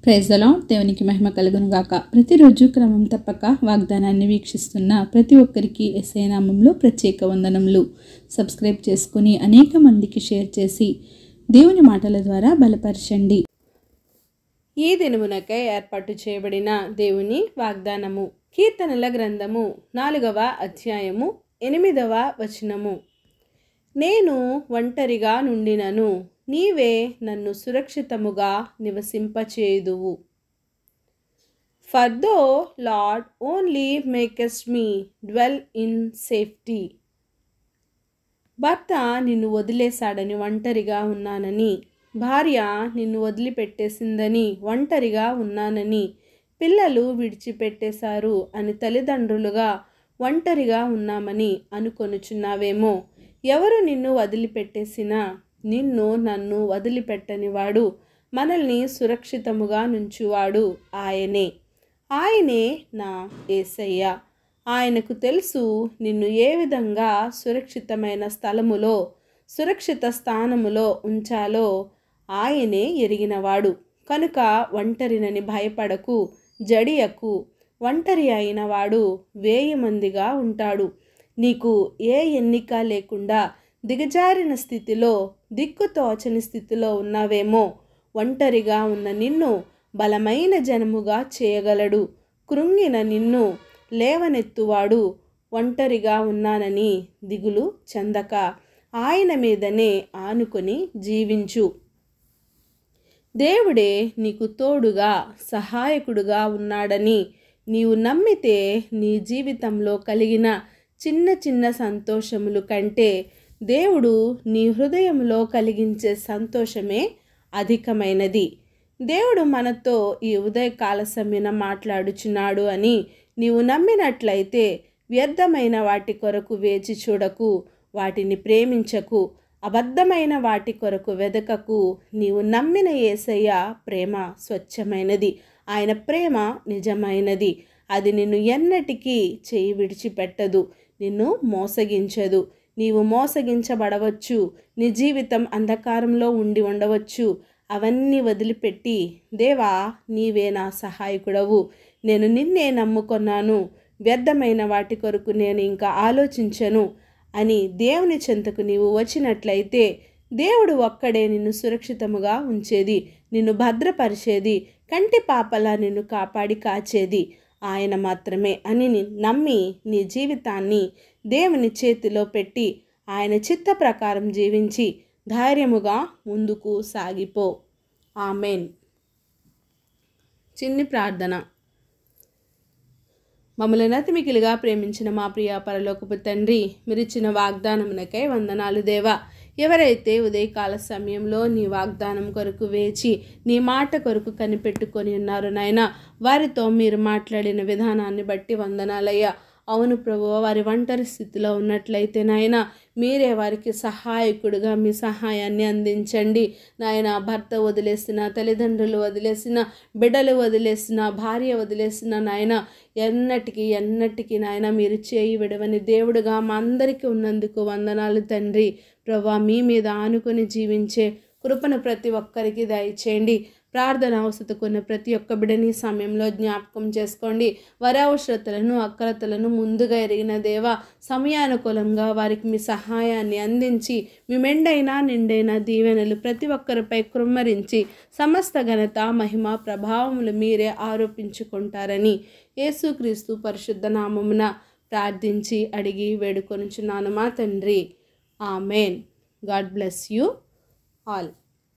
Praise the lord. దేవునికి మహిమ కలుగును గాక. ప్రతిరోజు క్రమం తప్పక వాగ్దానాన్ని వీక్షిస్తున్న ప్రతి ఒక్కరికి యేసయ్య నామములో ప్రత్యేక వందనములు. సబ్స్క్రైబ్ చేసుకుని అనేక మందికి షేర్ చేసి దేవుని మాటల ద్వారా బలపరచండి. ఈ దినమునకై ఏర్పాటు చేయబడిన దేవుని వాగ్దానము. కీర్తనల గ్రంథము 4వ అధ్యాయము 8వ వచనము. నేను ఒంటరిగా నుండినను నీవే నన్ను సురక్షితముగా నివసింపచేయుదువు. For thou Lord only makest me dwell in safety. భర్త నిన్ను వదిలేశాడని ఒంటరిగా ఉన్నానని, భార్య నిన్ను వదిలిపెట్టేసిందని ఒంటరిగా ఉన్నానని, పిల్లలు విడిచిపెట్టేశారు అని తల్లిదండ్రులుగా ఒంటరిగా ఉన్నామని అనుకొనుచున్నావేమో. ఎవరు నిన్ను వదిలిపెట్టేసినా నిన్ను నన్ను వదిలిపెట్టనివాడు, మనల్ని సురక్షితముగా నుంచువాడు ఆయనే నా యేసయ్య. ఆయనకు తెలుసు నిన్ను ఏ విధంగా సురక్షితమైన స్థలములో, సురక్షిత స్థానములో ఉంచాలో ఆయనే ఎరిగినవాడు. కనుక ఒంటరినని భయపడకు, జడియకు. ఒంటరి అయిన వాడు 1000 మందిగా ఉంటాడు. నీకు ఏ ఎన్నిక లేకుండా దిగజారిన స్థితిలో, దిక్కుతోచని స్థితిలో ఉన్నావేమో. ఒంటరిగా ఉన్న నిన్ను బలమైన జనముగా చేయగలడు. కృంగిన నిన్ను లేవనెత్తువాడు. ఒంటరిగా ఉన్నానని దిగులు చెందక ఆయన మీదనే ఆనుకొని జీవించు. దేవుడే నీకు తోడుగా సహాయకుడుగా ఉన్నాడని నీవు నమ్మితే నీ జీవితంలో కలిగిన చిన్న చిన్న సంతోషములు కంటే దేవుడు నీ హృదయంలో కలిగించే సంతోషమే అధికమైనది. దేవుడు మనతో ఈ ఉదయకాల సమయాన మాట్లాడుచున్నాడు అని నీవు నమ్మినట్లయితే వ్యర్థమైన వాటి కొరకు వేచి చూడకు, వాటిని ప్రేమించకు, అబద్ధమైన వాటి కొరకు వెదకకు. నీవు నమ్మిన యేసయ్య ప్రేమ స్వచ్ఛమైనది, ఆయన ప్రేమ నిజమైనది. అది నిన్ను ఎన్నటికీ చేయి విడిచిపెట్టదు, నిన్ను మోసగించదు. నీవు మోసగించబడవచ్చు, నీ జీవితం అంధకారంలో ఉండవచ్చు. అవన్నీ వదిలిపెట్టి, దేవా నీవే నా సహాయకుడవు, నేను నిన్నే నమ్ముకొన్నాను, వ్యర్థమైన వాటి కొరకు నేను ఇంకా ఆలోచించను అని దేవుని చెంతకు నీవు వచ్చినట్లయితే దేవుడు ఒక్కడే నిన్ను సురక్షితముగా ఉంచేది, నిన్ను భద్రపరిచేది, కంటి పాపలా నిన్ను కాపాడి కాచేది ఆయన మాత్రమే అని నమ్మి నీ జీవితాన్ని దేవుని చేతిలో పెట్టి ఆయన చిత్త ప్రకారం జీవించి ధైర్యముగా ముందుకు సాగిపో. ఆమెన్. చిన్ని ప్రార్థన. మమ్మల్ని అతిమికిలిగా ప్రేమించిన మా ప్రియ పరలోకపు తండ్రి, మీరిచ్చిన వాగ్దానమునకై వందనాలు దేవా. ఎవరైతే ఉదయకాల సమయంలో నీ వాగ్దానం కొరకు వేచి నీ మాట కొరకు కనిపెట్టుకొని ఉన్నారో నాయనా, వారితో మీరు మాట్లాడిన విధానాన్ని బట్టి వందనాలయ్యా. అవును ప్రభువా, వారి ఒంటరి స్థితిలో ఉన్నట్లయితే నాయన మీరే వారికి సహాయకుడిగా మీ సహాయాన్ని అందించండి నాయన. భర్త వదిలేసిన, తల్లిదండ్రులు వదిలేసిన, బిడ్డలు వదిలేసిన, భార్య వదిలేసిన నాయన, ఎన్నటికీ నాయన మీరు చేయి విడవని దేవుడుగా మా అందరికీ ఉన్నందుకు వందనాలు తండ్రి. ప్రభువా, మీ మీద ఆనుకొని జీవించే కృపను ప్రతి ఒక్కరికి దయచేయండి. ప్రార్థన అవసరతకున్న ప్రతి ఒక్క బిడ్డని సమయంలో జ్ఞాపకం చేసుకోండి. వారి అవసరతలను, అక్రతలను ముందుగా ఎరిగిన దేవా, సమయానుకూలంగా వారికి మీ సహాయాన్ని అందించి మీ మెండైన నిండైన దీవెనలు ప్రతి ఒక్కరిపై కృమ్మరించి సమస్త ఘనత, మహిమ, ప్రభావములు మీరే ఆరోపించుకుంటారని యేసుక్రీస్తు పరిశుద్ధ నామమున ప్రార్థించి అడిగి వేడుకొనుచున్నాను మా తండ్రి. Amen. God bless you all.